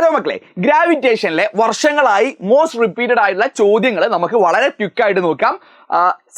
Hello മക്കളെ, ഗ്രാവിറ്റേഷനിലെ വർഷങ്ങളായി most repeated ആയിട്ടുള്ള ചോദ്യങ്ങൾ നമുക്ക് വളരെ ക്വിക്കായിട്ട് നോക്കാം.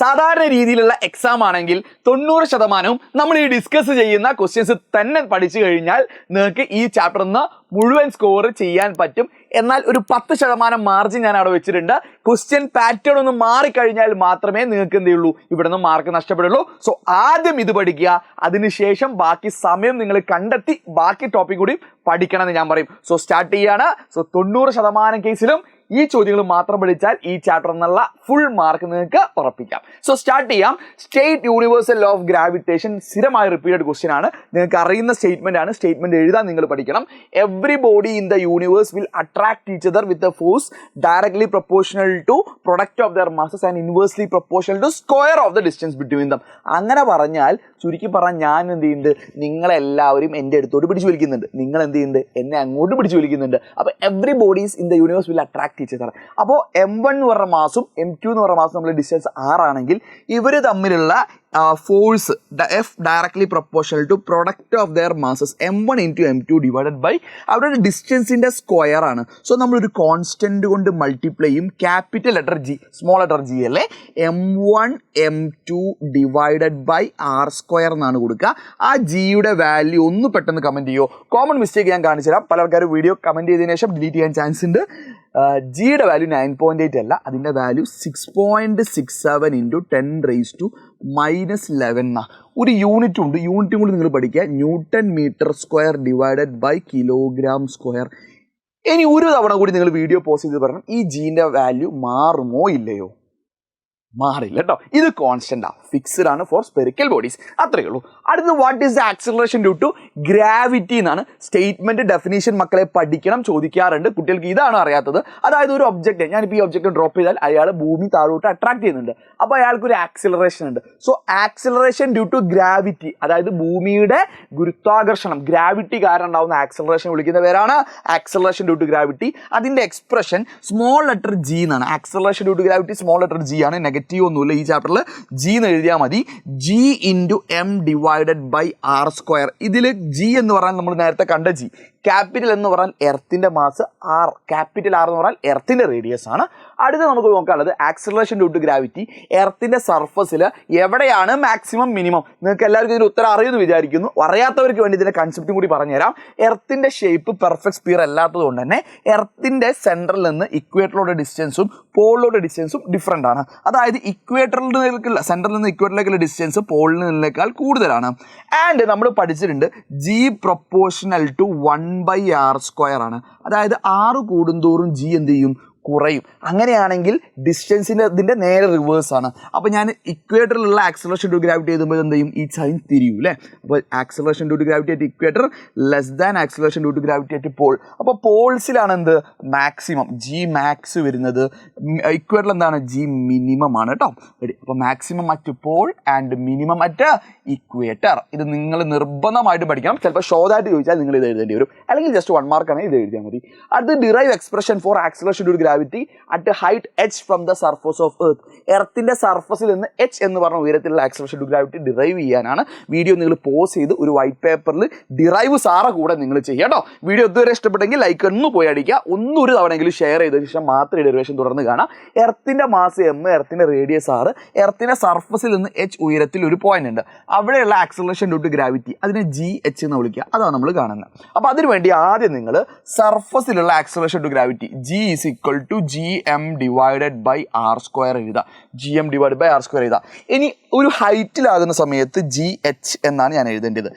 സാധാരണ രീതിയിലുള്ള എക്സാം ആണെങ്കിൽ 90% നമ്മൾ ഈ ഡിസ്കസ് ചെയ്യുന്ന ക്വസ്റ്റ്യൻസ് തന്നെ പഠിച്ചു കഴിഞ്ഞാൽ നിങ്ങൾക്ക് ഈ ചാപ്റ്ററിൽ നിന്ന് മുഴുവൻ സ്കോർ ചെയ്യാൻ പറ്റും. എന്നാൽ ഒരു 10% മാർജിൻ ഞാൻ അവിടെ വെച്ചിട്ടുണ്ട്. ക്വസ്റ്റ്യൻ പാറ്റേൺ ഒന്ന് മാറിക്കഴിഞ്ഞാൽ മാത്രമേ നിങ്ങൾക്ക് എന്ത് ചെയ്യുള്ളൂ, ഇവിടെ നിന്ന് മാർക്ക് നഷ്ടപ്പെടുള്ളൂ. സോ ആദ്യം ഇത് പഠിക്കുക, അതിനുശേഷം ബാക്കി സമയം നിങ്ങൾ കണ്ടെത്തി ബാക്കി ടോപ്പിക് കൂടി പഠിക്കണം എന്ന് ഞാൻ പറയും. സോ സ്റ്റാർട്ട് ചെയ്യാണ്. സോ 90% കേസിലും ഈ ചോദ്യങ്ങൾ മാത്രം പഠിച്ചാൽ ഈ ചാപ്റ്റർ എന്നുള്ള ഫുൾ മാർക്ക് നിങ്ങൾക്ക് ഉറപ്പിക്കാം. സോ സ്റ്റാർട്ട് ചെയ്യാം. State universal law of gravitation സ്ഥിരമായി റിപ്പീറ്റഡ് ക്വസ്റ്റ്യൻ ആണ്. നിങ്ങൾക്ക് അറിയുന്ന സ്റ്റേറ്റ്മെന്റ് ആണ്. സ്റ്റേറ്റ്മെന്റ് എഴുതാൻ നിങ്ങൾ പഠിക്കണം. Every body in the universe will attract each other with a force directly proportional to product of their masses and inversely proportional to square of the distance between them. അങ്ങനെ പറഞ്ഞാൽ ചുരുക്കി പറഞ്ഞാൽ ഞാൻ എന്ത് ചെയ്യുന്നുണ്ട്, നിങ്ങളെല്ലാവരും എൻ്റെ അടുത്തോട്ട് പിടിച്ചു വലിക്കുന്നുണ്ട്, നിങ്ങൾ എന്ത് ചെയ്യുന്നുണ്ട്, എന്നെ അങ്ങോട്ട് പിടിച്ചു വലിക്കുന്നുണ്ട്. അപ്പോൾ every bodies in the universe will attract each other. അപ്പോൾ M1 എന്ന് പറഞ്ഞ മാസും M2 എന്ന് പറഞ്ഞ മാസം നമ്മൾ ഡിസ്റ്റൻസ് 6 ആണെങ്കിൽ ഇവർ തമ്മിലുള്ള force F directly proportional to product of their masses M1 into M2 divided by അവരുടെ ഡിസ്റ്റൻസിൻ്റെ സ്ക്വയർ ആണ്. സോ നമ്മളൊരു കോൺസ്റ്റന്റ് കൊണ്ട് മൾട്ടിപ്ലൈ ചെയ്യും. Capital letter G, small letter G അല്ലേ, M1 M2 divided by R square എന്നാണ് കൊടുക്കുക. ആ ജിയുടെ വാല്യൂ ഒന്ന് പെട്ടെന്ന് കമൻറ്റ് ചെയ്യുമോ? കോമൺ മിസ്റ്റേക്ക് ഞാൻ കാണിച്ചു തരാം. പല ആൾക്കാരും വീഡിയോ കമൻറ്റ് ചെയ്തതിനു ശേഷം ഡിലീറ്റ് ചെയ്യാൻ ചാൻസ് ഉണ്ട്. ജിയുടെ വാല്യൂ 9.8 അല്ല, അതിൻ്റെ വാല്യൂ 6.67 into 10⁻⁻11 എന്നാ. ഒരു യൂണിറ്റും ഉണ്ട്, യൂണിറ്റും കൂടി നിങ്ങൾ പഠിക്കുക. Newton metre square divided by kilogram square. ഇനി ഒരു തവണ കൂടി നിങ്ങൾ വീഡിയോ പോസ്റ്റ് ചെയ്ത് പറയണം, ഈ ജീൻ്റെ വാല്യൂ മാറുമോ ഇല്ലയോ? മാറില്ല കേട്ടോ. ഇത് കോൺസ്റ്റന്റ് ആണ്, ഫിക്സ്ഡ് ആണ് ഫോർ സ്പെറിക്കൽ ബോഡീസ്. അത്രയേ ഉള്ളൂ. അടുത്ത് what is the acceleration due to gravity എന്നാണ്. സ്റ്റേറ്റ്മെന്റ് ഡെഫിനേഷൻ മക്കളെ പഠിക്കണം, ചോദിക്കാറുണ്ട്. കുട്ടികൾക്ക് ഇതാണ് അറിയാത്തത്. അതായത് ഒരു ഒബ്ജക്റ്റ്, ഞാനിപ്പോൾ ഈ ഒബ്ജക്റ്റ് ഡ്രോപ്പ് ചെയ്താൽ അയാൾ ഭൂമി താഴോട്ട് അട്രാക്ട് ചെയ്യുന്നുണ്ട്. അപ്പോൾ അയാൾക്കൊരു ആക്സിലറേഷൻ ഉണ്ട്. So acceleration due to gravity, അതായത് ഭൂമിയുടെ ഗുരുത്വാകർഷണം, ഗ്രാവിറ്റി കാരണം ഉണ്ടാവുന്ന ആക്സിലറേഷൻ വിളിക്കുന്ന പേരാണ് ആക്സിലറേഷൻ ഡ്യൂ ടു ഗ്രാവിറ്റി. അതിൻ്റെ എക്സ്പ്രഷൻ സ്മോൾ ലെറ്റർ G എന്നാണ്. Acceleration due to gravity small letter G ആണ്. നെഗറ്റീവ് ഒന്നുമില്ല. ഈ ചാപ്റ്ററിൽ G എന്ന് എഴുതിയാൽ മതി. G into M divided by R square. ഇതിൽ G എന്ന് പറഞ്ഞാൽ നമ്മൾ നേരത്തെ കണ്ട G. ക്യാപിറ്റൽ എന്ന് പറഞ്ഞാൽ എർത്തിൻ്റെ മാസ്, R ക്യാപിറ്റൽ R എന്ന് പറഞ്ഞാൽ എർത്തിൻ്റെ റേഡിയസ് ആണ്. അടുത്ത് നമുക്ക് നോക്കാനുള്ളത് ആക്സിലറേഷൻ ഡ്യൂ ടു ഗ്രാവിറ്റി. എർത്തിൻ്റെ സർഫസിൽ എവിടെയാണ് മാക്സിമം മിനിമം? നിങ്ങൾക്ക് എല്ലാവർക്കും ഇതിന് ഉത്തരം അറിയുമെന്ന് വിചാരിക്കുന്നു. അറിയാത്തവർക്ക് വേണ്ടി ഇതിൻ്റെ കൺസെപ്റ്റും കൂടി പറഞ്ഞുതരാം. എർത്തിൻ്റെ ഷേപ്പ് പെർഫെക്റ്റ് സ്പിയർ അല്ലാത്തത് കൊണ്ട് തന്നെ എർത്തിൻ്റെ സെൻറ്ററിൽ നിന്ന് ഇക്വേറ്ററിലുള്ള ഡിസ്റ്റൻസും പോളിലുള്ള ഡിസ്റ്റൻസും ഡിഫറെൻ്റ് ആണ്. അതായത് ഇക്വേറ്ററിലേക്കുള്ള സെൻറ്ററിൽ നിന്ന് ഇക്വേറ്ററിലേക്കുള്ള ഡിസ്റ്റൻസ് പോളിൽ നിന്നേക്കാൾ കൂടുതലാണ്. ആൻഡ് നമ്മൾ പഠിച്ചിട്ടുണ്ട് G proportional to 1/R square ആണ്. അതായത് 6 കൂടുന്തോറും G എന്ത് ചെയ്യും, കുറയും. അങ്ങനെയാണെങ്കിൽ ഡിസ്റ്റൻസിൻ്റെ ഇതിൻ്റെ നേരെ റിവേഴ്സ് ആണ്. അപ്പോൾ ഞാൻ ഇക്വേറ്ററിലുള്ള ആക്സിലറേഷൻ ഡ്യൂ ടു ഗ്രാവിറ്റി എഴുതുമ്പോൾ എന്ത് ചെയ്യും, ഈ സൈൻ തിരിയും അല്ലേ. അപ്പോൾ acceleration due to gravity at equator less than acceleration due to gravity at pole. അപ്പോൾ പോൾസിലാണ് എന്ത് മാക്സിമം G മാക്സ് വരുന്നത്. ഇക്വേറ്ററിൽ എന്താണ്, G മിനിമം ആണ് കേട്ടോ. അപ്പോൾ maximum at pole and minimum at equator. ഇത് നിങ്ങൾ നിർബന്ധമായിട്ട് പഠിക്കണം. ചിലപ്പോൾ ഷോർട്ടായിട്ട് ചോദിച്ചാൽ നിങ്ങൾ ഇത് എഴുതേണ്ടി വരും, അല്ലെങ്കിൽ ജസ്റ്റ് 1 മാർക്കാണ്, ഇത് എഴുതിയാൽ മതി. അടുത്ത് derive expression for acceleration due to gravity at height h from the surface of earth. എർത്തിൻ്റെ സർഫസിൽ നിന്ന് h എന്ന് പറഞ്ഞ ഉയരത്തിലുള്ള acceleration due to gravity derive ചെയ്യാനാണ്. വീഡിയോ നിങ്ങൾ പോസ് ചെയ്ത് ഒരു വൈറ്റ് പേപ്പറിൽ ഡിറൈവ് സാറ കൂടെ നിങ്ങൾ ചെയ്യുക കേട്ടോ. വീഡിയോ ഇതുവരെ ഇഷ്ടപ്പെട്ടെങ്കിൽ ലൈക്ക് ഒന്ന് പോയി അടിക്കുക. ഒരു തവണയെങ്കിലും ഷെയർ ചെയ്തതിന് ശേഷം മാത്രമേ ഡെറിവേഷൻ തുടർന്ന് കാണാം. എർത്തിൻ്റെ മാസ് M, എർത്തിൻ്റെ റേഡിയസ് R, എർത്തിൻ്റെ സർഫസിൽ നിന്ന് h ഉയരത്തിൽ ഒരു പോയിന്റ് ഉണ്ട്. അവിടെയുള്ള ആക്സിലറേഷൻ ഡ്യൂ ടു ഗ്രാവിറ്റി അതിനെ GH എന്ന് വിളിക്കുക. അതാണ് നമ്മൾ കാണുന്നത്. അപ്പോൾ അതിനുവേണ്ടി ആദ്യം നിങ്ങൾ സർഫസിലുള്ള acceleration due to gravity G is equal to GM divided by R square എഴുതാം. GM divide by R square എഴുതാം. ഇനി ഒരു ഹൈറ്റിലാകുന്ന സമയത്ത് GH എന്നാണ് ഞാൻ എഴുതേണ്ടത്.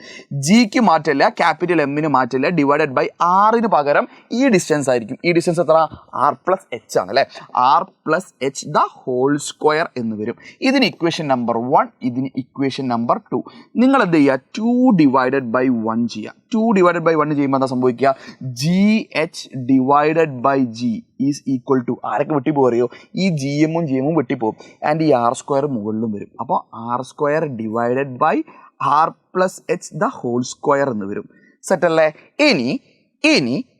ജിക്ക് മാറ്റില്ല, ക്യാപിറ്റൽ എമ്മിന് മാറ്റില്ല, ഡിവൈഡഡ് ബൈ ആറിന് പകരം ഈ ഡിസ്റ്റൻസ് ആയിരിക്കും. ഈ ഡിസ്റ്റൻസ് എത്ര, R+H ആണ് അല്ലേ. R+H ദ ഹോൾ സ്ക്വയർ എന്ന് വരും. ഇതിന് ഇക്വേഷൻ നമ്പർ 1, ഇതിന് ഇക്വേഷൻ നമ്പർ 2. നിങ്ങൾ എന്ത് ചെയ്യുക, 2 ഡിവൈഡഡ് ബൈ 1 ചെയ്യുക. 2 ഡിവൈഡഡ് ബൈ 1 ചെയ്യുമ്പോൾ എന്താ സംഭവിക്കുക, GH divided by G is equal to, ആരൊക്കെ വെട്ടിപ്പോകും അറിയോ, ഈ GM ഉം GM ഉം വെട്ടിപ്പോകും. ആൻഡ് ഈ R സ്ക്വയർ മുകളിലും വരും. അപ്പോൾ R square divided by R+H the whole square എന്ന് വരും. സെറ്റല്ലേ? ഇനി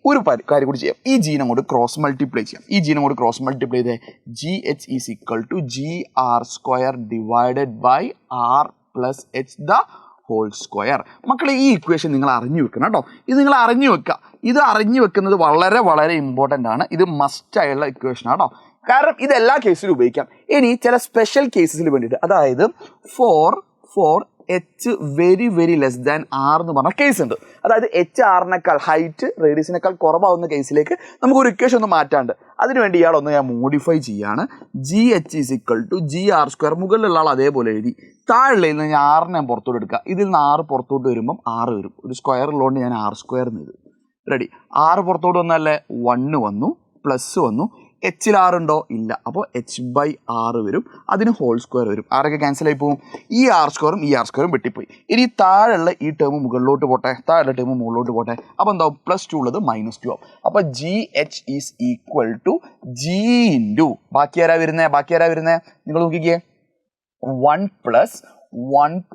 ഒരു കാര്യം കൂടി ചെയ്യാം. ഈ ജീനെ അങ്ങോട്ട് ക്രോസ് മൾട്ടിപ്ലൈ ചെയ്യാം. ഈ ജീനെ അങ്ങോട്ട് ക്രോസ് മൾട്ടിപ്ലൈ ചെയ്തേ GH is equal to GR square divided by R+H the whole square. മക്കളെ ഈ ഇക്വേഷൻ നിങ്ങൾ അറിഞ്ഞു വെക്കണം കേട്ടോ. ഇത് നിങ്ങൾ അറിഞ്ഞു വെക്കുക. ഇത് അറിഞ്ഞു വെക്കുന്നത് വളരെ വളരെ ഇമ്പോർട്ടൻ്റ് ആണ്. ഇത് മസ്റ്റായുള്ള ഇക്വേഷൻ ആണോ, കാരണം ഇത് എല്ലാ കേസിലും ഉപയോഗിക്കാം. ഇനി ചില സ്പെഷ്യൽ കേസസിൽ വേണ്ടിയിട്ട്, അതായത് for H very very less than R എന്ന് പറഞ്ഞ കേസ് ഉണ്ട്. അതായത് എച്ച് ആറിനേക്കാൾ ഹൈറ്റ് റേഡിയസിനേക്കാൾ കുറവാകുന്ന കേസിലേക്ക് നമുക്ക് ഒരു ഇക്വേഷൻ ഒന്ന് മാറ്റാണ്ട്, അതിനുവേണ്ടി ഇയാളൊന്ന് ഞാൻ മോഡിഫൈ ചെയ്യാണ്. G H is equal to G R square. മുകളിലുള്ള ആൾ അതേപോലെ എഴുതി, താഴെ നിന്ന് ഞാൻ ആറിനെ ഞാൻ പുറത്തോട്ട് എടുക്കുക. ഇതിൽ നിന്ന് 6 പുറത്തോട്ട് വരുമ്പം 6 വരും. ഒരു സ്ക്വയർ ഉള്ളതുകൊണ്ട് ഞാൻ ആർ സ്ക്വയർ എന്ന് എഴുതും. റെഡി. 6 പുറത്തോട്ട് വന്നാലേ 1 വന്നു, പ്ലസ് വന്നു. എച്ചിൽ 6 ഉണ്ടോ? ഇല്ല. അപ്പോൾ h/6 വരും. അതിന് ഹോൾ സ്ക്വയർ വരും. ആരൊക്കെ ക്യാൻസൽ ആയി പോകും? ഈ ആർ സ്ക്വയറും വെട്ടിപ്പോയി. ഇനി താഴെയുള്ള ഈ ടേം മുകളിലോട്ട് പോട്ടെ, താഴെ ടേം മുകളിലോട്ട് പോട്ടെ. അപ്പോൾ എന്താവും? +2 ഉള്ളത് -2 ആവും. അപ്പോൾ G H is equal to G into ബാക്കി ആരാ വരുന്നത്? നിങ്ങൾ നോക്കിക്കേ, 1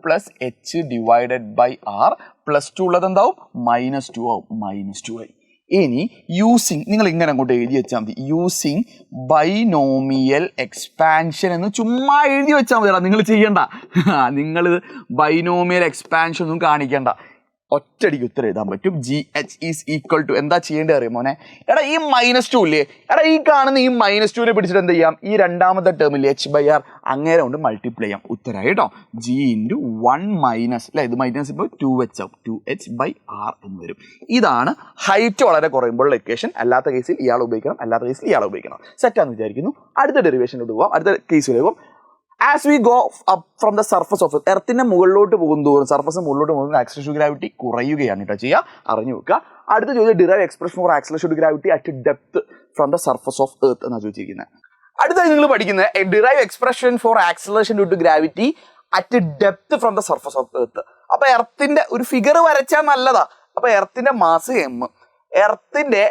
plus H divided by R, +2 ഉള്ളത് എന്താവും? -2 ആവും. -2 ആയി. ഇനി യൂസിങ്, നിങ്ങൾ ഇങ്ങനെ അങ്ങോട്ട് എഴുതി വെച്ചാൽ മതി. യൂസിങ് ബൈനോമിയൽ എക്സ്പാൻഷൻ എന്ന് ചുമ്മാ എഴുതി വെച്ചാൽ മതി. നിങ്ങൾ ചെയ്യണ്ട, നിങ്ങൾ ബൈനോമിയൽ എക്സ്പാൻഷൻ ഒന്നും കാണിക്കണ്ട. ഒറ്റയടിക്ക് ഉത്തരം എഴുതാൻ പറ്റും. G H is equal to എന്താ ചെയ്യേണ്ടത് അറിയാം മോനെ? എടാ ഈ -2 ഇല്ലേ, എടാ ഈ കാണുന്ന ഈ -2നെ പിടിച്ചിട്ട് എന്ത് ചെയ്യാം? ഈ രണ്ടാമത്തെ ടേമില്ലേ h/r, അങ്ങനെ കൊണ്ട് മൾട്ടിപ്ലൈ ചെയ്യാം. ഉത്തരമായി കേട്ടോ. ജി ഇൻറ്റു 1 അല്ലേ, ഇത് മൈനസ് ഇപ്പോൾ 2h ആവും. 2h/r എന്ന് വരും. ഇതാണ് ഹൈറ്റ് വളരെ കുറയുമ്പോഴുള്ള ഇക്വേഷൻ. അല്ലാത്ത കേസിൽ ഇയാൾ ഉപയോഗിക്കണം, അല്ലാത്ത കേസിൽ ഇയാൾ ഉപയോഗിക്കണം. സെറ്റാന്ന് വിചാരിക്കുന്നു. അടുത്ത ഡെറിവേഷനിലോട്ട് പോകാം. അടുത്ത കേസിലേക്ക് പോകാം. As we go up from the surface of എർത്തിന്റെ മുകളിലോട്ട് പോകുന്നതോറും, സർഫസ് മുകളിലോട്ട് പോകുന്ന ആക്സിലറേഷൻ ടു ഗ്രാവിറ്റി കുറയുകയാണ് കേട്ടോ ചെയ്യുക. അറിഞ്ഞു വെക്കുക. അടുത്ത ചോദ്യം, derive expression for acceleration to gravity at depth from the surface of earth എന്നാണ് ചോദിച്ചിരിക്കുന്നത്. അടുത്തായി നിങ്ങൾ പഠിക്കുന്നത് derive expression for acceleration to gravity at depth from the surface of earth. അപ്പൊ എർത്തിന്റെ ഒരു ഫിഗർ വരച്ചാൽ നല്ലതാ. അപ്പൊ എർത്തിന്റെ മാസ് m, എർത്തിന്റെ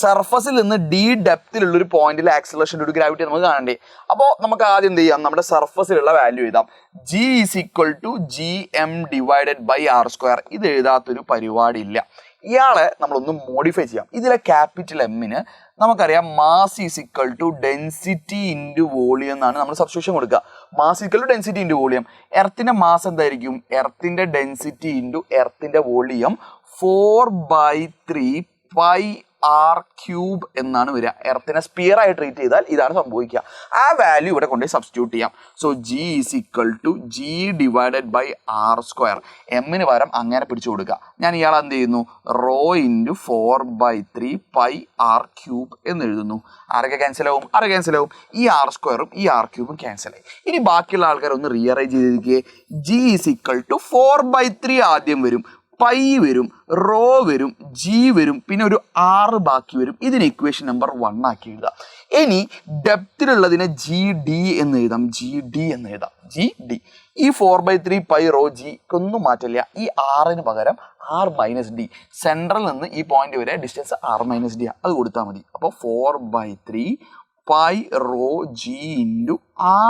സർഫസിൽ നിന്ന് d ഡെപ്തിലുള്ള ഒരു പോയിന്റിൽ ആക്സിലറേഷൻ ടു ഗ്രാവിറ്റി നമുക്ക് കാണണ്ടേ. അപ്പോൾ നമുക്ക് ആദ്യം എന്ത് ചെയ്യാം? നമ്മുടെ സർഫസിലുള്ള വാല്യൂ എഴുതാം. g is equal to G M divided by R square. ഇത് എഴുതാത്തൊരു പരിപാടി ഇല്ല. ഇയാളെ നമ്മളൊന്ന് മോഡിഫൈ ചെയ്യാം. ഇതിലെ ക്യാപിറ്റൽ എമ്മിന് നമുക്കറിയാം mass is equal to density into volume എന്നാണ് നമ്മൾ സബ്സ്റ്റിറ്റ്യൂഷൻ കൊടുക്കുക. Mass equal to density into volume. എർത്തിന്റെ മാസ് എന്തായിരിക്കും? എർത്തിന്റെ ഡെൻസിറ്റി ഇൻറ്റു എർത്തിന്റെ വോളിയം 4/3 πr³ എന്നാണ് വരിക. എർത്തിനെ സ്പിയർ ആയി ട്രീറ്റ് ചെയ്താൽ ഇതാണ് സംഭവിക്കുക. ആ വാല്യൂ ഇവിടെ കൊണ്ടുപോയി സബ്സ്റ്റിറ്റ്യൂട്ട് ചെയ്യാം. So G is equal to G divided by R square. എമ്മിന് പകരം അങ്ങനെ പിടിച്ചു കൊടുക്കുക. ഞാൻ ഇയാൾ എന്ത് ചെയ്യുന്നു? റോ ഇൻറ്റു 4/3 πr³ എന്ന് എഴുതുന്നു. ആരൊക്കെ ക്യാൻസൽ ആവും? ഈ ആർ സ്ക്വയറും ഈ r³ ക്യാൻസൽ ആയി. ഇനി ബാക്കിയുള്ള ആൾക്കാർ ഒന്ന് റീഅറേഞ്ച് ചെയ്തിരിക്കുക. ജി ഈസ് ഈക്വൽ ടു 4/3 ആദ്യം വരും, പൈ വരും, റോ വരും, ജി വരും, പിന്നെ ഒരു 6 ബാക്കി വരും. ഇതിന് ഇക്വേഷൻ നമ്പർ 1 ആക്കി എഴുതാം. ഇനി ഡെപ്തിലുള്ളതിനെ ജി ഡി എന്ന് എഴുതാം. G D. ഈ 4/3 പൈ റോ ജി ഒന്നും മാറ്റില്ല. ഈ 6ന് പകരം r-d. സെൻട്രൽ നിന്ന് ഈ പോയിന്റ് വരെ ഡിസ്റ്റൻസ് r-d, അത് കൊടുത്താൽ മതി. അപ്പോൾ 4/3 pi rho G into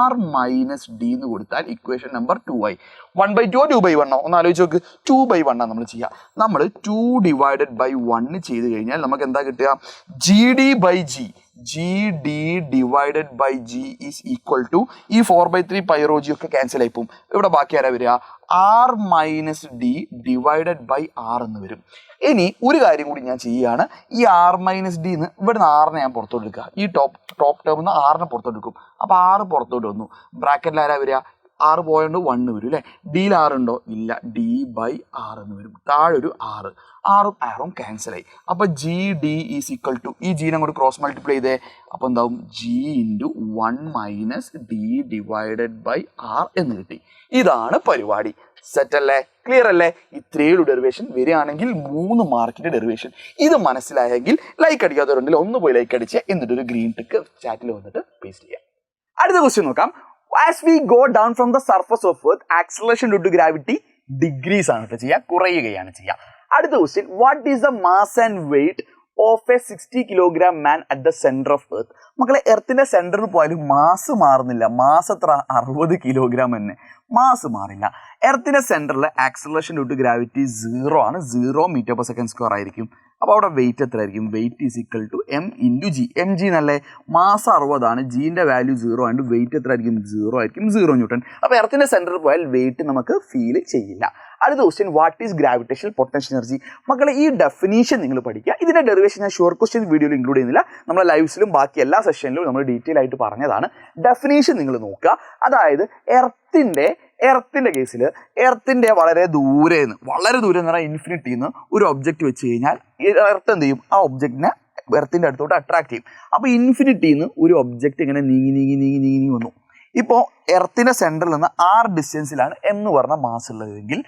r-d എന്ന് കൊടുത്താൽ ഇക്വേഷൻ നമ്പർ 2 ആയി. 1/2 2/1 ഒന്ന് ആലോചിച്ച് നോക്ക്. 2/1 നമ്മൾ ചെയ്യുക. നമ്മൾ 2 ഡിവൈഡഡ് ബൈ 1 ചെയ്ത് കഴിഞ്ഞാൽ നമുക്ക് എന്താ കിട്ടുക? G D by G, G D divided by G is equal to ഈ 4/3 പൈ റോ ജി ഒക്കെ ക്യാൻസൽ ആയി പോകും. ഇവിടെ ബാക്കി ആരാ വരിക? r-d ഡിവൈഡഡ് ബൈ ആർ എന്ന് വരും. ഇനി ഒരു കാര്യം കൂടി ഞാൻ ചെയ്യുകയാണ്. ഈ r-d എന്ന് ഇവിടുന്ന് 6നെ ഞാൻ പുറത്തോട്ട് എടുക്കുക. ഈ ടോപ്പ് ടേമിൽ നിന്ന് 6നെ പുറത്തോട്ട് എടുക്കും. അപ്പോൾ 6 പുറത്തോട്ട് വന്നു. ബ്രാക്കറ്റിൽ ആരാ വരിക? 6 പോയോണ്ട് 1 വരും അല്ലേ. ഡിയിൽ 6 ഉണ്ടോ? ഇല്ല. d ബൈ ആർ എന്ന് വരും. താഴെ ഒരു 6ഉം ക്യാൻസൽ ആയി. അപ്പോൾ G D is equal to ഈ ജീനെ അങ്ങോട്ട് ക്രോസ് മൾട്ടിപ്ലൈ ചെയ്തേ. അപ്പോൾ എന്താവും? G into 1 - d divided by R എന്ന് കിട്ടി. ഇതാണ് പരിപാടി. സെറ്റ് അല്ലേ? ക്ലിയർ അല്ലേ? ഇത്രയും ഡെറിവേഷൻ വരികയാണെങ്കിൽ 3 മാർക്കിന്റെ ഡെറിവേഷൻ. ഇത് മനസ്സിലായെങ്കിൽ ലൈക്ക് അടിക്കാത്തവരുണ്ടെങ്കിൽ ഒന്ന് പോയി ലൈക്ക് അടിച്ച് എന്നിട്ട് ഒരു ഗ്രീൻ ടിക്ക് ചാറ്റിൽ വന്നിട്ട് പേസ്റ്റ് ചെയ്യാം. അടുത്ത ക്വസ്റ്റ്യൻ നോക്കാം. As we go down from the surface of earth, acceleration due to gravity degrees ആണ് ചെയ്യുക, കുറയുകയാണ് ചെയ്യുക. അടുത്ത question, what is the mass and weight of A 60 kilogram man at the centre of earth? മക്കളെ, എർത്തിന്റെ സെന്ററിൽ പോയാലും mass മാറുന്നില്ല. Mass എത്ര? 60 കിലോഗ്രാം തന്നെ. മാസ് മാറില്ല. എർത്തിന്റെ സെന്ററിൽ ആക്സിലറേഷൻ ഡ്യൂ ടു ഗ്രാവിറ്റി 0 ആണ്. 0 മീറ്റർ പെർ സെക്കൻഡ് സ്ക്വയർ ആയിരിക്കും. അപ്പോൾ അവിടെ വെയിറ്റ് എത്ര ആയിരിക്കും? Weight is equal to M into G. M G എന്നല്ലേ, മാസ് 60 ജീൻ്റെ വാല്യൂ 0 ആയതുകൊണ്ട് വെയിറ്റ് എത്ര ആയിരിക്കും? 0 ആയിരിക്കും, 0 ന്യൂട്ടൺ. അപ്പോൾ എർത്തിൻ്റെ സെൻറ്ററിൽ പോയാൽ വെയിറ്റ് നമുക്ക് ഫീൽ ചെയ്യില്ല. അടുത്ത question, what is gravitational potential energy? മക്കളെ ഈ ഡെഫിനീഷൻ നിങ്ങൾ പഠിക്കുക. ഇതിൻ്റെ ഡെറിവേഷൻ ഞാൻ ഷുവർ ക്വസ്റ്റ്യൻ വീഡിയോയിൽ ഇൻക്ലൂഡ് ചെയ്യുന്നില്ല, നമ്മുടെ ലൈവ്സിലും ബാക്കി എല്ലാ സെഷനിലും നമ്മൾ ഡീറ്റെയിൽ ആയിട്ട് പറഞ്ഞതാണ്. ഡെഫിനീഷൻ നിങ്ങൾ നോക്കുക. അതായത് എർത്തിൻ്റെ കേസിൽ എർത്തിൻ്റെ വളരെ ദൂരെ എന്ന് പറഞ്ഞാൽ ഇൻഫിനിറ്റിയിൽ നിന്ന് ഒരു ഒബ്ജക്റ്റ് വെച്ച് കഴിഞ്ഞാൽ എർത്ത് എന്ത് ചെയ്യും? ആ ഒബ്ജക്റ്റിനെ എർത്തിൻ്റെ അടുത്തോട്ട് അട്രാക്ട് ചെയ്യും. അപ്പോൾ ഇൻഫിനിറ്റിയിൽ നിന്ന് ഒരു ഒബ്ജക്റ്റ് ഇങ്ങനെ നീങ്ങി വന്നു. ഇപ്പോൾ എർത്തിൻ്റെ സെൻറ്ററിൽ നിന്ന് ആർ ഡിസ്റ്റൻസിലാണ് എന്ന് പറഞ്ഞ മാസ് ഉള്ളതെങ്കിൽ,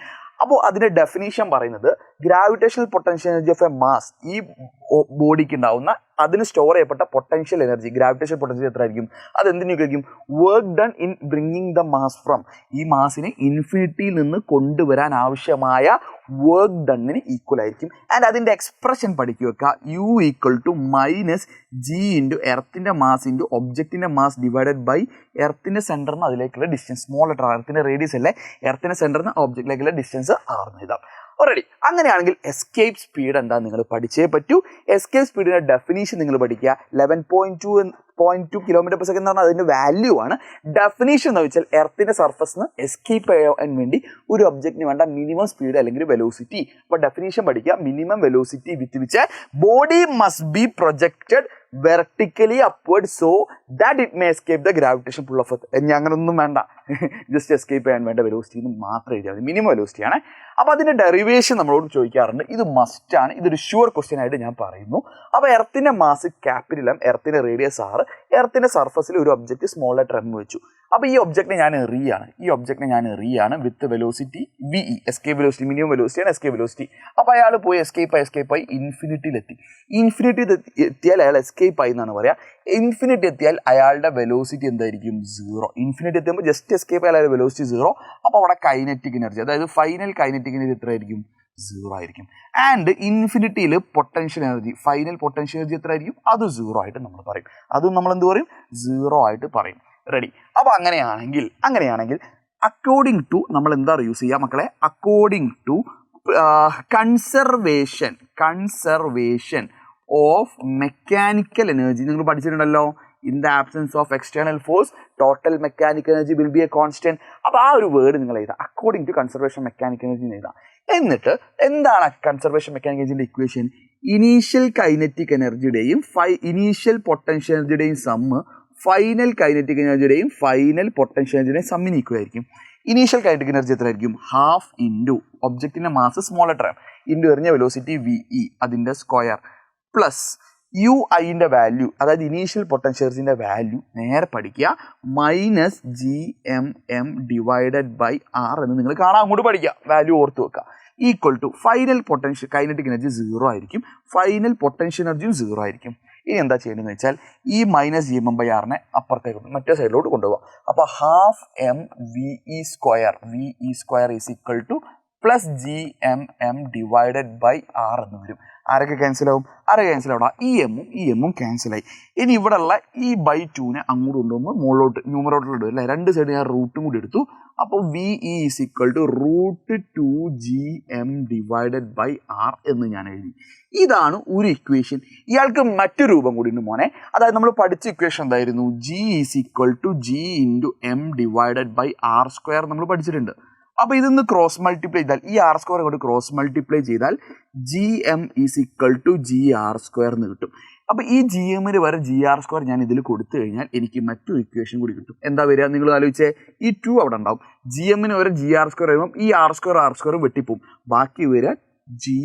അപ്പോൾ അതിൻ്റെ ഡെഫിനീഷൻ പറയുന്നത് gravitational potential energy of A mass, ഈ ബോഡിക്ക് ഉണ്ടാവുന്ന അതിന് സ്റ്റോർ ചെയ്യപ്പെട്ട പൊട്ടൻഷ്യൽ എനർജി, ഗ്രാവിറ്റേഷൻ പൊട്ടൻഷ്യൽ എത്ര ആയിരിക്കും? അത് എന്തിനൊക്കെയായിരിക്കും? Work done in bringing the mass from, ഈ മാസിനെ ഇൻഫിനിറ്റിയിൽ നിന്ന് കൊണ്ടുവരാൻ ആവശ്യമായ വർക്ക് ഡണ്ണിന് ഈക്വൽ ആയിരിക്കും. ആൻഡ് അതിൻ്റെ എക്സ്പ്രഷൻ പഠിക്കുക വെക്കുക, U equal to minus G into എർത്തിൻ്റെ മാസ് ഇൻറ്റു ഒബ്ജക്റ്റിൻ്റെ മാസ് ഡിവൈഡഡ് ബൈ എർത്തിൻ്റെ സെൻറ്ററിൽ നിന്ന് അതിലേക്കുള്ള ഡിസ്റ്റൻസ്. സ്മോൾ ലെറ്റർ എർത്തിൻ്റെ റേഡിയസ് അല്ലേ, എർത്തിൻ്റെ സെൻറ്ററിൽ നിന്ന് ഒബ്ജക്റ്റിലേക്കുള്ള ഡിസ്റ്റൻസ് ആർന്ന് എഴുതാം. ഓൾറെഡി അങ്ങനെയാണെങ്കിൽ എസ്കേപ്പ് സ്പീഡ് എന്താ നിങ്ങൾ പഠിച്ചേ പറ്റൂ. എസ്കേപ്പ് സ്പീഡിൻ്റെ ഡെഫിനീഷൻ നിങ്ങൾ പഠിക്കുക. 11.2 കിലോമീറ്റർ പെർ സെക്കൻഡ് എന്ന് പറഞ്ഞാൽ അതിൻ്റെ വാല്യൂ ആണ്. ഡെഫിനീഷൻ എന്ന് വെച്ചാൽ എർത്തിൻ്റെ സർഫസിന് എസ്കേപ്പ് ചെയ്യാൻ വേണ്ടി ഒരു ഒബ്ജക്റ്റിന് വേണ്ട മിനിമം സ്പീഡ് അല്ലെങ്കിൽ വെലോസിറ്റി. അപ്പോൾ ഡെഫിനീഷൻ പഠിക്കുക. Minimum velocity with which body must be projected vertically upward so that it may escape the gravitation pull off earth. അങ്ങനൊന്നും വേണ്ട, ജസ്റ്റ് എസ്കേപ്പ് ചെയ്യാൻ വേണ്ട വെലോസിറ്റി എന്ന് മാത്രം എഴുതിയാൽ മതി. മിനിമം വെലോസിറ്റിയാണ്. അപ്പോൾ അതിൻ്റെ ഡെറിവേഷൻ നമ്മളോട് ചോദിക്കാറുണ്ട്. ഇത് മസ്റ്റാണ്, ഇതൊരു ഷുവർ ക്വസ്റ്റ്യൻ ആയിട്ട് ഞാൻ പറയുന്നു. അപ്പോൾ എർത്തിൻ്റെ മാസ് ക്യാപിറ്റൽ എം, എർത്തിൻ്റെ റേഡിയസ് ആർ, എർത്തിൻ്റെ സർഫസിൽ ഒരു ഒബ്ജക്റ്റ് സ്മോൾ ലെറ്റർ എം വെച്ചു. അപ്പോൾ ഈ ഒബ്ജക്റ്റിനെ ഞാൻ എറിയാണ് with velocity V E, escape velocity, minimum വെലോസിറ്റിയാണ് എസ്കേപ്പ് വെലോസിറ്റി. അപ്പോൾ അയാൾ പോയി എസ്കേപ്പ് ആയി ഇൻഫിനിറ്റിയിലെത്തി. ഇൻഫിനിറ്റി എത്തിയാൽ അയാൾ എസ്കേപ്പ് ആയി എന്നാണ് പറയുക. ഇൻഫിനിറ്റി എത്തിയാൽ അയാളുടെ വെലോസിറ്റി എന്തായിരിക്കും? 0. ഇൻഫിനിറ്റി എത്തുമ്പോൾ ജസ്റ്റ് എസ്കേപ്പ് ആയാലും വെലോസിറ്റി 0. അപ്പോൾ അവിടെ കൈനറ്റിക് എനർജി, അതായത് ഫൈനൽ കൈനറ്റിക് എനർജി എത്ര ആയിരിക്കും? 0 ആയിരിക്കും. ആൻഡ് ഇൻഫിനിറ്റിയിൽ potential energy, final potential energy എത്ര ആയിരിക്കും? അത് 0 ആയിട്ട് നമ്മൾ പറയും. അതും നമ്മൾ എന്ത് പറയും? 0 ആയിട്ട് പറയും. റെഡി? അപ്പോൾ അങ്ങനെയാണെങ്കിൽ അക്കോർഡിംഗ് ടു നമ്മൾ എന്താ യൂസ് ചെയ്യുക മക്കളെ? According to conservation of mechanical energy നിങ്ങൾ പഠിച്ചിട്ടുണ്ടല്ലോ. In the absence of external force total mechanical energy will be a constant. അപ്പോൾ ആ ഒരു വേർഡ് നിങ്ങൾ എഴുതാം, according to conservation mechanical energy എഴുതാം. എന്നിട്ട് എന്താണ് കൺസർവേഷൻ മെക്കാനിക്കൽ എനർജിയുടെ ഇക്വേഷൻ? ഇനീഷ്യൽ കൈനറ്റിക് എനർജിയുടെയും ഇനീഷ്യൽ പൊട്ടൻഷ്യൽ എനർജിയുടെയും സമ്മ് ഫൈനൽ കൈനറ്റിക് എനർജിയുടെയും ഫൈനൽ പൊട്ടൻഷ്യൽ എനർജിയുടെയും സമ്മിന് ഈക്വൽ ആയിരിക്കും. ഇനീഷ്യൽ കൈനറ്റിക് എനർജി എത്ര ആയിരിക്കും? ഹാഫ് ഇൻറ്റു ഒബ്ജക്റ്റിൻ്റെ mass small letter M into എറിഞ്ഞ വെലോസിറ്റി വി ഇ അതിൻ്റെ സ്ക്വയർ പ്ലസ് യു ഐൻ്റെ വാല്യൂ, അതായത് ഇനീഷ്യൽ പൊട്ടൻഷ്യൽ എനർജിൻ്റെ വാല്യൂ നേരെ പഠിക്കുക, minus G M M divided by R എന്ന് നിങ്ങൾ കാണാൻ അങ്ങോട്ട് പഠിക്കുക, വാല്യൂ ഓർത്ത് വെക്കുക, equal to final potential kinetic energy 0 ആയിരിക്കും, ഫൈനൽ പൊട്ടൻഷ്യൽ എനർജിയും 0 ആയിരിക്കും. ഇനി എന്താ ചെയ്യേണ്ടതെന്ന് വെച്ചാൽ ഈ മൈനസ് ജി എം ബൈ ആറിനെ അപ്പുറത്തേക്ക് മറ്റേ സൈഡിലോട്ട് കൊണ്ടുപോകാം. അപ്പോൾ half M V E square is equal to plus G M M divided by R എന്ന് വരും. ആരൊക്കെ ക്യാൻസലാവും? ഈ എമ്മും ക്യാൻസലായി. ഇനി ഇവിടെ ഉള്ള ഈ ബൈ 2നെ അങ്ങോട്ട് കൊണ്ടുപോകുമ്പോൾ മുകളിലോട്ട് ന്യൂമറോട്ടിലോട്ട് അല്ലേ, രണ്ട് സൈഡ് ഞാൻ റൂട്ടും കൂടി എടുത്തു. അപ്പോൾ V is equal to √2gm divided by R എന്ന് ഞാൻ എഴുതി. ഇതാണ് ഒരു ഇക്വേഷൻ. ഇയാൾക്ക് മറ്റൊരു രൂപം കൂടി ഉണ്ട് മോനെ. അതായത് നമ്മൾ പഠിച്ച ഇക്വേഷൻ എന്തായിരുന്നു? G is equal to G into M divided by R square നമ്മൾ പഠിച്ചിട്ടുണ്ട്. അപ്പോൾ ഇതൊന്ന് ക്രോസ് മൾട്ടിപ്ലൈ ചെയ്താൽ, ഈ ആർ സ്ക്വയർ കൊണ്ട് ക്രോസ് മൾട്ടിപ്ലൈ ചെയ്താൽ G M is equal to G R square എന്ന് കിട്ടും. അപ്പോൾ ഈ ജി എമ്മിന് വരെ ജി ആർ സ്ക്വയർ ഞാൻ ഇതിൽ കൊടുത്തു കഴിഞ്ഞാൽ എനിക്ക് മറ്റൊരു ഇക്വേഷൻ കൂടി കിട്ടും. എന്താ വരിക? നിങ്ങൾ ആലോചിച്ചേ, ഈ 2 അവിടെ ഉണ്ടാവും. ജി എമ്മിന് വരെ ജി ആർ സ്ക്വയർ വരുമ്പം ഈ ആർ സ്ക്വയറും വെട്ടിപ്പോവും. ബാക്കി വരിക ജി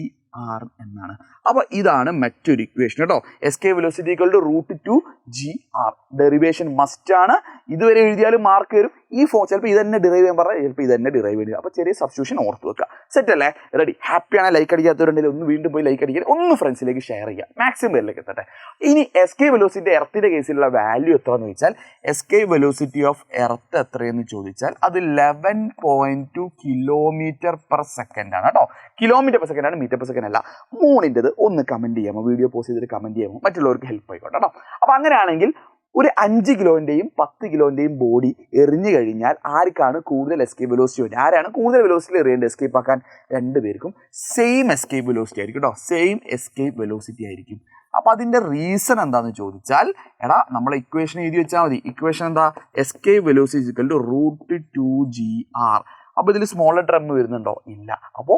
ആർ എന്നാണ്. അപ്പോൾ ഇതാണ് മറ്റൊരു ഇക്വേഷൻ കേട്ടോ. Escape velocity equal to √2gr. Derivation must ആണ്. ഇതുവരെ എഴുതിയാലും മാർക്ക് വരും. ഈ ഫോം ചിലപ്പോൾ ഇത് തന്നെ ഡിറൈവ് ചെയ്യാൻ പറഞ്ഞാൽ ചിലപ്പോൾ ഇത് തന്നെ ഡിറൈവ് ചെയ്യുക. അപ്പോൾ ചെറിയ സബ്സ്റ്റിറ്റ്യൂഷൻ ഓർത്ത് വെക്കുക. സെറ്റ് അല്ലേ? റെഡി? ഹാപ്പിയാണ്. ലൈക്ക് അടിക്കാത്തവരുണ്ടെങ്കിൽ ഒന്ന് വീണ്ടും പോയി ലൈക്ക് അടിക്കുക, ഒന്ന് ഫ്രണ്ട്സിലേക്ക് ഷെയർ ചെയ്യുക, മാക്സിമം പേരിലേക്ക് എത്തട്ടെ. ഇനി എസ്കേ വെലോസിറ്റി എർത്തിൻ്റെ കേസിലുള്ള വാല്യൂ എത്രയെന്ന് ചോദിച്ചാൽ, എസ്കേ വെലോസിറ്റി ഓഫ് എർത്ത് എത്രയെന്ന് ചോദിച്ചാൽ അത് 11.2 കിലോമീറ്റർ പെർ സെക്കൻഡ് ആണ് കേട്ടോ. കിലോമീറ്റർ പെർ സെക്കൻഡ് ആണ്, മീറ്റർ പെർ സെക്കൻഡ് അല്ല. മൂന്നിൻ്റെത് ഒന്ന് കമൻറ്റ് ചെയ്യാമോ? വീഡിയോ പോസ്റ്റ് ചെയ്തിട്ട് കമൻറ്റ് ചെയ്യാമോ? മറ്റുള്ളവർക്ക് ഹെൽപ്പ് ആയിക്കോട്ടെ കേട്ടോ. അപ്പോൾ അങ്ങനെയാണെങ്കിൽ ഒരു 5 കിലോൻ്റെയും 10 കിലോൻ്റെയും ബോഡി എറിഞ്ഞു കഴിഞ്ഞാൽ ആർക്കാണ് കൂടുതൽ എസ്കേപ്പ് വെലോസിറ്റി വേണ്ടി, ആരാണ് കൂടുതൽ വെലോസിറ്റി എറിയേണ്ടത് എസ്കേപ്പ് ആക്കാൻ? 2 പേർക്കും സെയിം എസ്കേപ്പ് വെലോസിറ്റി ആയിരിക്കും കേട്ടോ, സെയിം എസ്കേപ്പ് വെലോസിറ്റി ആയിരിക്കും. അപ്പോൾ അതിൻ്റെ റീസൺ എന്താണെന്ന് ചോദിച്ചാൽ, എടാ നമ്മളെ ഇക്വേഷൻ എഴുതി വെച്ചാൽ മതി. ഇക്വേഷൻ എന്താ? Escape velocity equal to √2gr. അപ്പോൾ ഇതിൽ സ്മോൾ ലെറ്റർ എം വരുന്നുണ്ടോ? ഇല്ല. അപ്പോൾ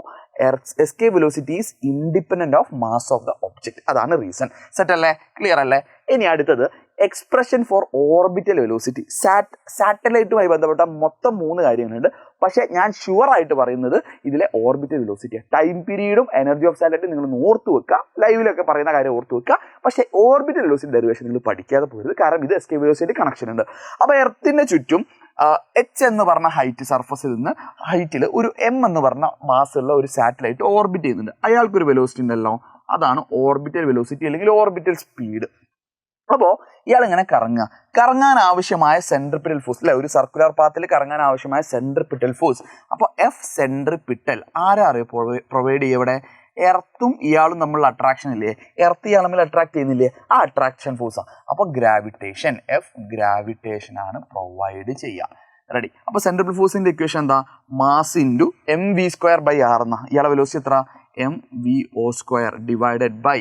escape velocity is independent of mass of the object. അതാണ് റീസൺ. സെറ്റ് അല്ലേ? ക്ലിയർ അല്ലേ? ഇനി അടുത്തത് എക്സ്പ്രഷൻ ഫോർ ഓർബിറ്റൽ വെലോസിറ്റി. സാറ്റലൈറ്റുമായി ബന്ധപ്പെട്ട മൊത്തം 3 കാര്യങ്ങളുണ്ട്. പക്ഷേ ഞാൻ ഷുവർ ആയിട്ട് പറയുന്നത് ഇതിലെ ഓർബിറ്റൽ വെലോസിറ്റിയാണ്. ടൈം പീരീഡും എനർജി ഓഫ് സാറ്റലൈറ്റ് നിങ്ങൾ ഓർത്ത് വെക്കുക, ലൈവിലൊക്കെ പറയുന്ന കാര്യം ഓർത്ത് വെക്കുക. പക്ഷേ ഓർബിറ്റൽ വെലോസിറ്റി ഡെറിവേഷൻ നിങ്ങൾ പഠിക്കാതെ പോകരുത്, കാരണം ഇത് എസ്കേപ്പ് വെലോസിറ്റി കണക്ഷൻ ഉണ്ട്. അപ്പോൾ എർത്തിൻ്റെ ചുറ്റും എച്ച് എന്ന് പറഞ്ഞ ഹൈറ്റ്, സർഫസിൽ നിന്ന് ഹൈറ്റിൽ ഒരു എം എന്ന് പറഞ്ഞ മാസുള്ള ഒരു സാറ്റലൈറ്റ് ഓർബിറ്റ് ചെയ്യുന്നുണ്ട്. അയാൾക്കൊരു വെലോസിറ്റി ഉണ്ടല്ലോ, അതാണ് ഓർബിറ്റൽ വെലോസിറ്റി അല്ലെങ്കിൽ ഓർബിറ്റൽ സ്പീഡ്. അപ്പോൾ ഇയാൾ ഇങ്ങനെ കറങ്ങാൻ ആവശ്യമായ സെൻട്രിപിറ്റൽ ഫോഴ്സ് അല്ലെ, ഒരു സർക്കുലർ പാത്തിൽ കറങ്ങാൻ ആവശ്യമായ സെൻട്രിപിറ്റൽ ഫോഴ്സ്. അപ്പോൾ എഫ് സെൻട്രിപിറ്റൽ ആരാ പ്രൊവൈഡ് ചെയ്യുക? ഇവിടെ എർത്തും ഇയാളും തമ്മിലുള്ള അട്രാക്ഷൻ ഇല്ലേ, എർത്ത് ഇയാൾ തമ്മിൽ അട്രാക്ട് ചെയ്യുന്നില്ലേ, ആ അട്രാക്ഷൻ ഫോഴ്സാണ്. അപ്പോൾ ഗ്രാവിറ്റേഷൻ, എഫ് ഗ്രാവിറ്റേഷൻ ആണ് പ്രൊവൈഡ് ചെയ്യുക. റെഡി? അപ്പോൾ സെൻട്രിപിറ്റൽ ഫോഴ്സിന്റെ ഇക്വേഷൻ എന്താ? മാസ് ഇൻറ്റു mv²/r എന്നാ. ഇയാളെ വെലോസിറ്റി എത്ര? mvo² divided by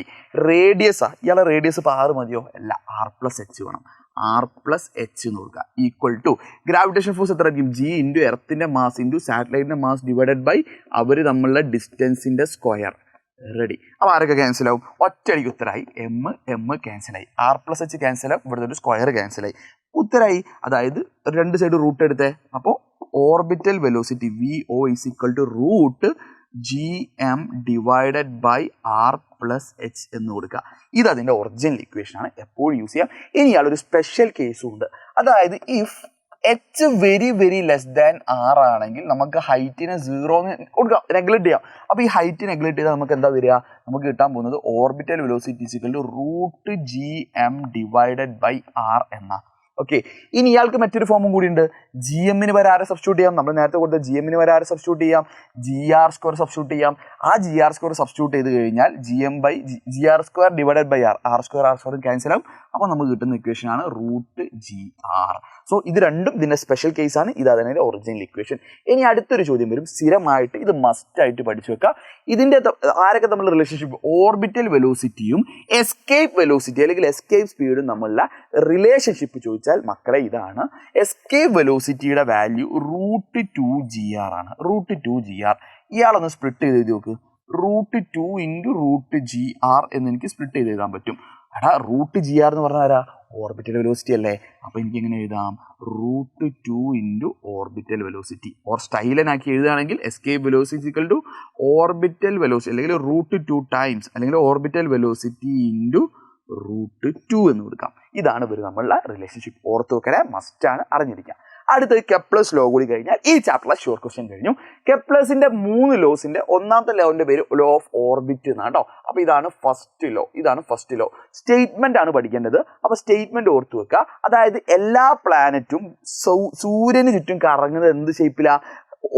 റേഡിയസാ. ഇയാളെ റേഡിയസ് ഇപ്പോൾ 6 മതിയോ? അല്ല, r+h വേണം. r+h എന്ന് കൊടുക്കുക ഈക്വൽ ടു ഗ്രാവിറ്റേഷൻ ഫോഴ്സ് എത്ര ആയിരിക്കും? g ഇൻറ്റു എർത്തിൻ്റെ മാസ് ഇൻറ്റു സാറ്റലൈറ്റിൻ്റെ മാസ് ഡിവൈഡഡ് ബൈ അവർ തമ്മിലുള്ള ഡിസ്റ്റൻസിൻ്റെ സ്ക്വയർ. റെഡി? അപ്പോൾ ആരൊക്കെ ക്യാൻസൽ ആവും? ഒറ്റയടിക്ക് ഉത്തരമായി. എം ക്യാൻസലായി, r+h ക്യാൻസലാവും, ഇവിടുത്തെ ഒരു സ്ക്വയർ ക്യാൻസലായി, ഉത്തരമായി. അതായത് 2 സൈഡ് റൂട്ട് എടുത്തേ. അപ്പോൾ orbital velocity VO is equal to √gm divided by r+h എന്ന് കൊടുക്കുക. ഇത് അതിൻ്റെ ഒറിജിനൽ ഇക്വേഷൻ ആണ്, എപ്പോഴും യൂസ് ചെയ്യാം. ഇനി ഇയാളൊരു സ്പെഷ്യൽ കേസും ഉണ്ട്. അതായത് if h very very less than r ആണെങ്കിൽ നമുക്ക് ഹൈറ്റിനെ 0 കൊടുക്കാം, നെഗ്ലക്ട് ചെയ്യാം. അപ്പോൾ ഈ ഹൈറ്റ് നെഗ്ലക്ട് ചെയ്താൽ നമുക്ക് എന്താ വരിക? നമുക്ക് കിട്ടാൻ പോകുന്നത് orbital velocity is equal to √gm divided by r എന്ന. ഓക്കെ, ഇനി ഇയാൾക്ക് മറ്റൊരു ഫോമും കൂടി ഉണ്ട്. ജി എമ്മിന് വരെ ആരെ സബ്സ്റ്റിറ്റ്യൂട്ട് ചെയ്യാം? നമ്മൾ നേരത്തെ കൊടുത്ത ജി എമ്മിന് വരെ ആരെ സബ്സ്റ്റിറ്റ്യൂട്ട് ചെയ്യാം? GR² സബ്സ്റ്റിറ്റ്യൂട്ട് ചെയ്യാം. ആ GR² സബ്സ്റ്റിറ്റ്യൂട്ട് ചെയ്ത് കഴിഞ്ഞാൽ GR² divided by r² cancel ആവും. അപ്പോൾ നമുക്ക് കിട്ടുന്ന ഇക്വേഷൻ ആണ് √gr. സോ ഇത് രണ്ടും ഇതിൻ്റെ സ്പെഷ്യൽ കേസാണ്, ഇത് അതിൻ്റെ ഒറിജിനൽ ഇക്വേഷൻ. ഇനി അടുത്തൊരു ചോദ്യം വരും, സ്ഥിരമായിട്ട് ഇത് മസ്റ്റായിട്ട് പഠിച്ചു വെക്കുക. ഇതിൻ്റെ ആരൊക്കെ തമ്മിലുള്ള റിലേഷൻഷിപ്പ്? ഓർബിറ്റൽ വെലോസിറ്റിയും എസ്കേപ്പ് വെലോസിറ്റി അല്ലെങ്കിൽ എസ്കേപ്പ് സ്പീഡും തമ്മിലുള്ള റിലേഷൻഷിപ്പ് ചോദിച്ചാൽ മക്കളെ ഇതാണ്. എസ്കേപ്പ് വെലോസിറ്റിയുടെ വാല്യൂ √2gr ആണ്. √2gr ഇയാളൊന്ന് സ്പ്ലിറ്റ് ചെയ്ത് എഴുതി നോക്ക്. √2 ഇൻറ്റു √gr എന്ന് എനിക്ക് സ്പ്ലിറ്റ് ചെയ്ത് എഴുതാൻ പറ്റും. എടാ √gr എന്ന് പറഞ്ഞാൽ ആരാ? ഓർബിറ്റൽ വെലോസിറ്റി അല്ലേ? അപ്പോൾ എനിക്ക് എങ്ങനെ എഴുതാം? √2 ഇൻറ്റു ഓർബിറ്റൽ വെലോസിറ്റി. ഓർ സ്റ്റൈലനാക്കി എഴുതുകയാണെങ്കിൽ escape velocity equal to orbital velocity അല്ലെങ്കിൽ √2 ടൈംസ് അല്ലെങ്കിൽ ഓർബിറ്റൽ വെലോസിറ്റി ഇൻറ്റു √2 എന്ന് കൊടുക്കാം. ഇതാണ് ഇവർ നമ്മളുടെ റിലേഷൻഷിപ്പ്. ഓർത്ത് വെക്കണേ, മസ്റ്റാണ്, അറിഞ്ഞിരിക്കാം. അടുത്തത് കെപ്ലേഴ്സ് ലോ കൂടി കഴിഞ്ഞാൽ ഈ ചാപ്റ്ററിലെ ഷുവർ ക്വസ്റ്റ്യൻ കഴിഞ്ഞു. കെപ്ലേഴ്സിന്റെ 3 ലോസിന്റെ ഒന്നാമത്തെ ലോന്റെ പേര് ലോ ഓഫ് ഓർബിറ്റ് എന്നാണ് കേട്ടോ. അപ്പോൾ ഇതാണ് ഫസ്റ്റ് ലോ. സ്റ്റേറ്റ്മെന്റ് ആണ് പഠിക്കേണ്ടത്. അപ്പോൾ സ്റ്റേറ്റ്മെന്റ് ഓർത്ത് വെക്കുക. അതായത് എല്ലാ പ്ലാനറ്റും സൂര്യന് ചുറ്റും കറങ്ങുന്നത് എന്ത് ഷേപ്പിലാണ്?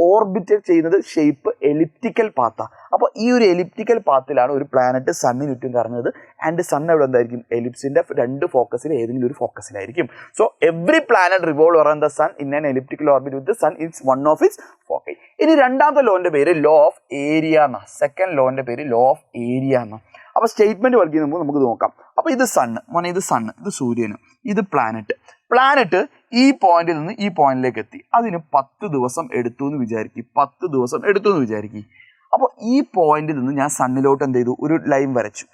ഓർബിറ്റ് ചെയ്യുന്നത് ഷേപ്പ് എലിപ്റ്റിക്കൽ പാത്താണ്. അപ്പോൾ ഈ ഒരു എലിപ്റ്റിക്കൽ പാത്തിലാണ് ഒരു പ്ലാനറ്റ് സണ്ണിന് ചുറ്റും കറങ്ങുന്നത്. ആൻഡ് സൺ എവിടെ എന്തായിരിക്കും? എലിപ്സിന്റെ 2 ഫോക്കസിൽ ഏതെങ്കിലും ഒരു ഫോക്കസിലായിരിക്കും. So every planet revolve around the sun in an elliptical orbit with the sun is one of its foci. ഇനി രണ്ടാമത്തെ ലോന്റെ പേര് ലോ ഓഫ് ഏരിയ എന്നാണ്. സെക്കൻഡ് ലോന്റെ പേര് ലോ ഓഫ് ഏരിയ എന്നാണ്. അപ്പോൾ സ്റ്റേറ്റ്മെന്റ് വർക്ക് ചെയ്യുമ്പോൾ നമുക്ക് നോക്കാം. അപ്പോൾ ഇത് സണ്ണ്, ഇത് സൂര്യന്, ഇത് പ്ലാനറ്റ് ഈ പോയിന്റിൽ നിന്ന് ഈ പോയിന്റിലേക്ക് എത്തി. അതിന് 10 ദിവസം എടുത്തു എന്ന് വിചാരിക്കും. അപ്പോൾ ഈ പോയിന്റിൽ നിന്ന് ഞാൻ സണ്ണിലോട്ട് എന്ത് ചെയ്തു? ഒരു ലൈൻ വരച്ചു.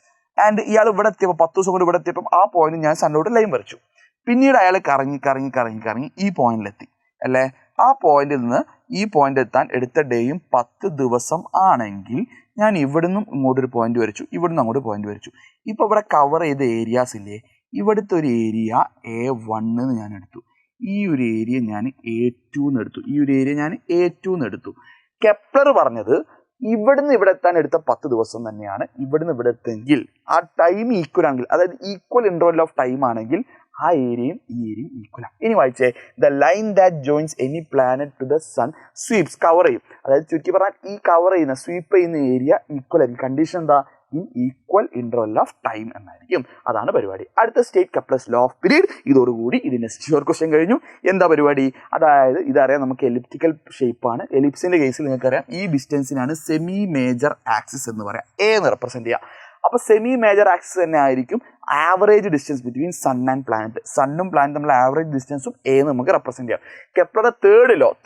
ആൻഡ് ഇയാൾ ഇവിടെ എത്തിയപ്പോൾ 10 ദിവസം കൊണ്ട് ഇവിടെ എത്തിയപ്പോൾ ആ പോയിന്റ് ഞാൻ സണ്ണിലോട്ട് ലൈൻ വരച്ചു. പിന്നീട് അയാൾ കറങ്ങി ഈ പോയിന്റിലെത്തി അല്ലേ? ആ പോയിന്റിൽ നിന്ന് ഈ പോയിന്റ് എത്താൻ എടുത്ത ഡേയും 10 ദിവസം ആണെങ്കിൽ ഞാൻ ഇവിടുന്ന് ഇങ്ങോട്ടൊരു പോയിന്റ് വരച്ചു, ഇവിടുന്ന് അങ്ങോട്ട് പോയിന്റ് വരച്ചു. ഇപ്പോൾ ഇവിടെ കവർ ചെയ്ത ഏരിയാസ് ഇല്ലേ? ഇവിടുത്തെ ഒരു ഏരിയ A1 എന്ന് ഞാൻ എടുത്തു. ഈ ഒരു ഏരിയ ഞാൻ A2 എന്ന് എടുത്തു. കെപ്ലർ പറഞ്ഞത് ഇവിടുന്ന് ഇവിടെ എത്താൻ എടുത്ത 10 ദിവസം തന്നെയാണ് ഇവിടുന്ന് ഇവിടെ എത്തെങ്കിൽ ആ ടൈം ഈക്വൽ ആണെങ്കിൽ, അതായത് ഈക്വൽ ഇന്റർവൽ ഓഫ് ടൈം ആണെങ്കിൽ ആ ഏരിയയും ഈ ഏരിയയും ഈക്വലാണ്. ഇനി വായിച്ചേ, the line that joins any planet to the sun sweeps, cover ചെയ്യും. അതായത് ചുരുക്കി പറഞ്ഞാൽ ഈ കവർ ചെയ്യുന്ന സ്വീപ്പ് ചെയ്യുന്ന ഏരിയ ഈക്വൽ ആയിരിക്കും. കണ്ടീഷൻ എന്താ? In equal interval of time എന്നായിരിക്കും. അതാണ് പരിപാടി. അടുത്ത state Kepler's law of period. ഇതോടുകൂടി ഇതിൻ്റെ ഷുവർ ക്വസ്റ്റ്യൻ കഴിഞ്ഞു. എന്താ പരിപാടി? അതായത് ഇതറിയാം, നമുക്ക് എലിപ്റ്റിക്കൽ ഷേപ്പാണ്. എലിപ്സിൻ്റെ കേസിൽ നിങ്ങൾക്കറിയാം ഈ ഡിസ്റ്റൻസിനാണ് സെമി മേജർ ആക്സിസ് എന്ന് പറയാം, എ എന്ന് റെപ്രസെൻറ്റ് ചെയ്യുക. അപ്പോൾ സെമി മേജർ ആക്സിസ് തന്നെ ആയിരിക്കും average distance between sun and planet. സണ്ണും പ്ലാനറ്റും തമ്മിൽ ആവറേജ് ഡിസ്റ്റൻസും എ നമുക്ക് റെപ്രസെൻറ്റ് ചെയ്യാം. കെപ്ലറുടെ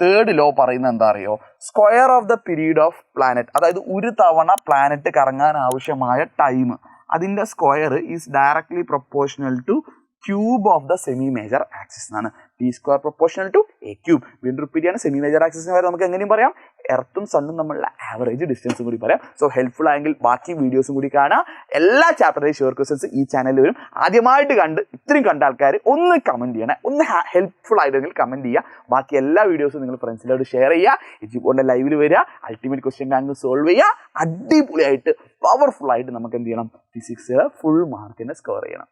തേർഡ് ലോ പറയുന്നത് എന്താ അറിയോ? Square of the period of planet, അതായത് ഒരു തവണ പ്ലാനറ്റ് കറങ്ങാൻ ആവശ്യമായ ടൈം, അതിൻ്റെ square is directly proportional to cube of the semi major axis എന്നാണ്. T square proportional to a cube. വീണ്ടും റിപ്പീറ്റ് ചെയ്യാണ്. സെമി മേജർ ആക്സിസിന് വരെ നമുക്ക് എങ്ങനെയും പറയാം, എർത്തും സണ്ണും തമ്മിലുള്ള ആവറേജ് ഡിസ്റ്റൻസും കൂടി പറയാം. സോ ഹെൽപ്ഫുൾ ആയെങ്കിൽ ബാക്കി വീഡിയോസും കൂടി കാണാം. എല്ലാ ചാപ്റ്ററിലെയും ഷുവർ ക്വസ്റ്റ്യൻസ് ഈ ചാനലിൽ വരും. ആദ്യമായിട്ട് ഇത്രയും കണ്ട ആൾക്കാർ ഒന്ന് കമൻറ്റ് ചെയ്യണേ, ഒന്ന് ഹെൽപ്ഫുൾ ആയിട്ടെങ്കിൽ കമൻറ്റ് ചെയ്യുക. ബാക്കി എല്ലാ വീഡിയോസും നിങ്ങൾ ഫ്രണ്ട്സിലോട്ട് ഷെയർ ചെയ്യുക. എജ്യൂബോണിൻ്റെ ലൈവിൽ വരിക, അൾട്ടിമേറ്റ് ക്വസ്റ്റ്യൻ ബാങ്ക് സോൾവ് ചെയ്യുക. അടിപൊളിയായിട്ട് പവർഫുൾ ആയിട്ട് നമുക്ക് എന്ത് ചെയ്യണം, ഫിസിക്സ് ഫുൾ മാർക്കിനെ സ്കോർ ചെയ്യണം.